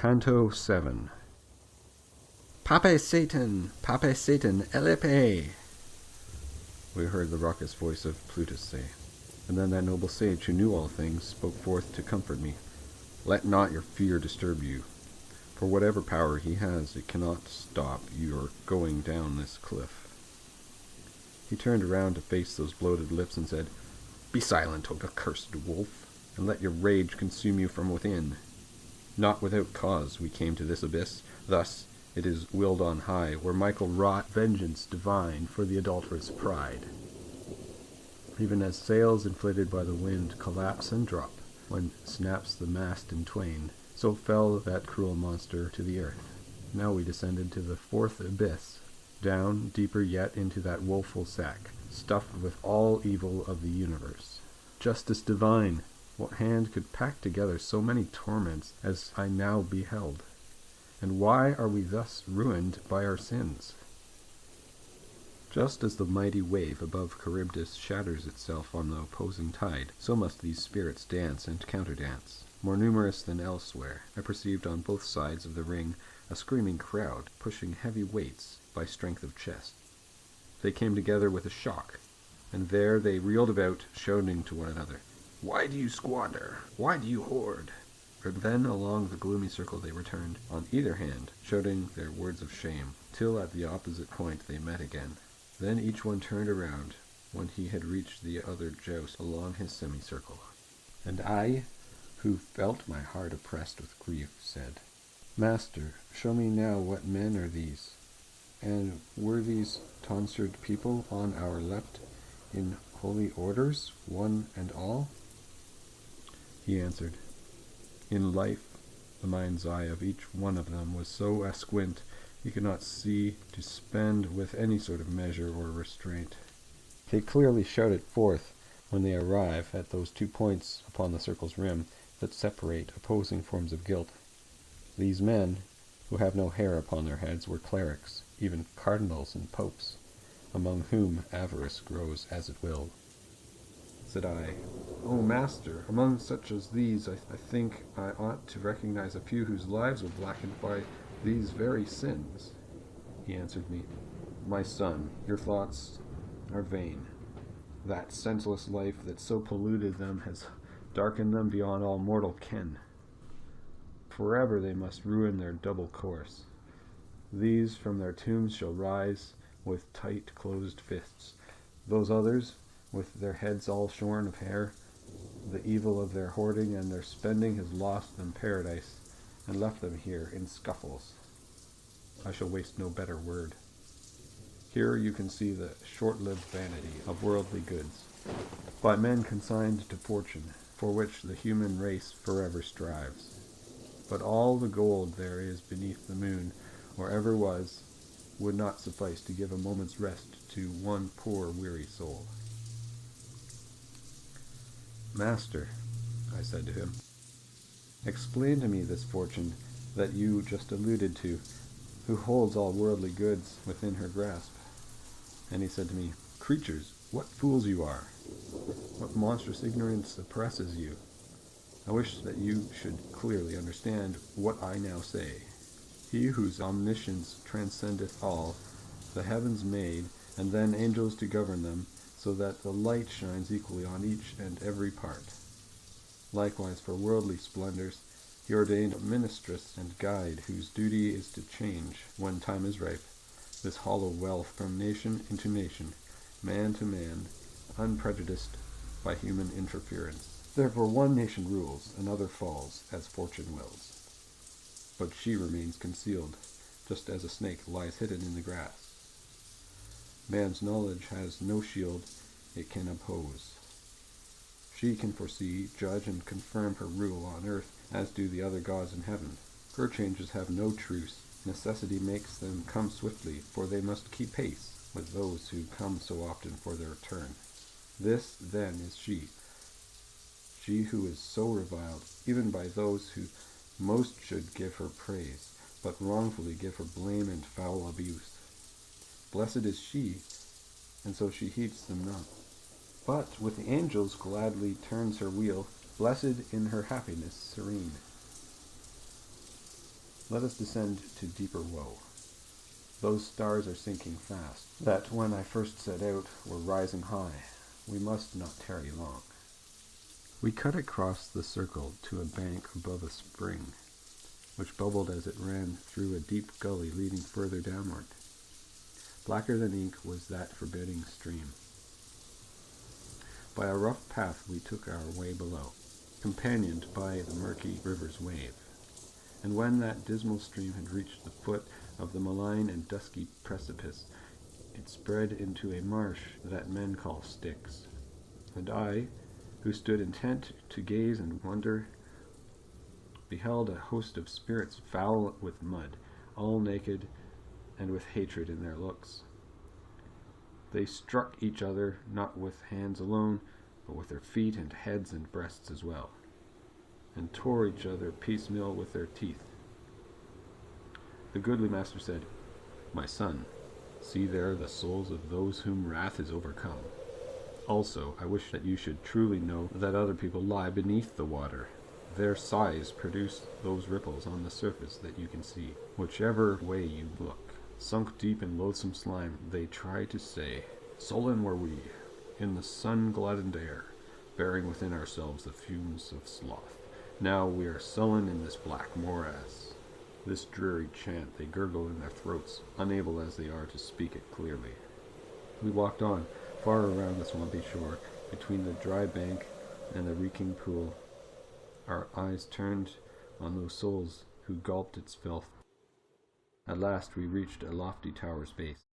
Canto 7. Pape Satan, elepe! We heard the raucous voice of Plutus say, and then that noble sage who knew all things spoke forth to comfort me. Let not your fear disturb you, for whatever power he has, it cannot stop your going down this cliff. He turned around to face those bloated lips and said, Be silent, O accursed wolf, and let your rage consume you from within. Not without cause we came to this abyss. Thus it is willed on high, where Michael wrought vengeance divine for the adulterous pride. Even as sails inflated by the wind collapse and drop when snaps the mast in twain, so fell that cruel monster to the earth. Now we descended to the fourth abyss, down deeper yet into that woeful sack, stuffed with all evil of the universe. Justice divine! What hand could pack together so many torments as I now beheld? And why are we thus ruined by our sins? Just as the mighty wave above Charybdis shatters itself on the opposing tide, so must these spirits dance and counter-dance. More numerous than elsewhere, I perceived on both sides of the ring a screaming crowd, pushing heavy weights by strength of chest. They came together with a shock, and there they reeled about, shouting to one another, Why do you squander? Why do you hoard? And then along the gloomy circle they returned, on either hand, shouting their words of shame, till at the opposite point they met again. Then each one turned around, when he had reached the other joust along his semicircle. And I, who felt my heart oppressed with grief, said, Master, show me now what men are these, and were these tonsured people on our left in holy orders, one and all? He answered, In life, the mind's eye of each one of them was so asquint he could not see to spend with any sort of measure or restraint. They clearly shout it forth when they arrive at those 2 points upon the circle's rim that separate opposing forms of guilt. These men, who have no hair upon their heads, were clerics, even cardinals and popes, among whom avarice grows as it will. Said I, O master, among such as these I think I ought to recognize a few whose lives were blackened by these very sins. He answered me, My son, your thoughts are vain. That senseless life that so polluted them has darkened them beyond all mortal ken. Forever they must ruin their double course. These from their tombs shall rise with tight closed fists. Those others, with their heads all shorn of hair, the evil of their hoarding and their spending has lost them paradise, and left them here in scuffles. I shall waste no better word. Here you can see the short-lived vanity of worldly goods, by men consigned to fortune, for which the human race forever strives. But all the gold there is beneath the moon, or ever was, would not suffice to give a moment's rest to one poor weary soul. Master, I said to him, explain to me this fortune that you just alluded to, who holds all worldly goods within her grasp. And he said to me, Creatures, what fools you are! What monstrous ignorance oppresses you! I wish that you should clearly understand what I now say. He whose omniscience transcendeth all, the heavens made, and then angels to govern them, so that the light shines equally on each and every part. Likewise for worldly splendors, he ordained a ministress and guide, whose duty is to change, when time is ripe, this hollow wealth from nation into nation, man to man, unprejudiced by human interference. Therefore one nation rules, another falls, as fortune wills. But she remains concealed, just as a snake lies hidden in the grass. Man's knowledge has no shield it can oppose. She can foresee, judge, and confirm her rule on earth, as do the other gods in heaven. Her changes have no truce. Necessity makes them come swiftly, for they must keep pace with those who come so often for their turn. This, then, is she who is so reviled, even by those who most should give her praise, but wrongfully give her blame and foul abuse. Blessed is she, and so she heeds them not. But with the angels gladly turns her wheel, blessed in her happiness serene. Let us descend to deeper woe. Those stars are sinking fast, that when I first set out were rising high. We must not tarry long. We cut across the circle to a bank above a spring, which bubbled as it ran through a deep gully leading further downward. Blacker than ink was that forbidding stream. By a rough path we took our way below, companioned by the murky river's wave. And when that dismal stream had reached the foot of the malign and dusky precipice, it spread into a marsh that men call Styx. And I, who stood intent to gaze and wonder, beheld a host of spirits foul with mud, all naked and with hatred in their looks. They struck each other not with hands alone, but with their feet and heads and breasts as well, and tore each other piecemeal with their teeth. The goodly master said, "My son, see there the souls of those whom wrath is overcome. Also, I wish that you should truly know that other people lie beneath the water. Their sighs produce those ripples on the surface that you can see. Whichever way you look, sunk deep in loathsome slime, they try to say, 'Sullen were we, in the sun-gladdened air, bearing within ourselves the fumes of sloth. Now we are sullen in this black morass.' This dreary chant they gurgle in their throats, unable as they are to speak it clearly." We walked on, far around the swampy shore, between the dry bank and the reeking pool, our eyes turned on those souls who gulped its filth. At last we reached a lofty tower's base.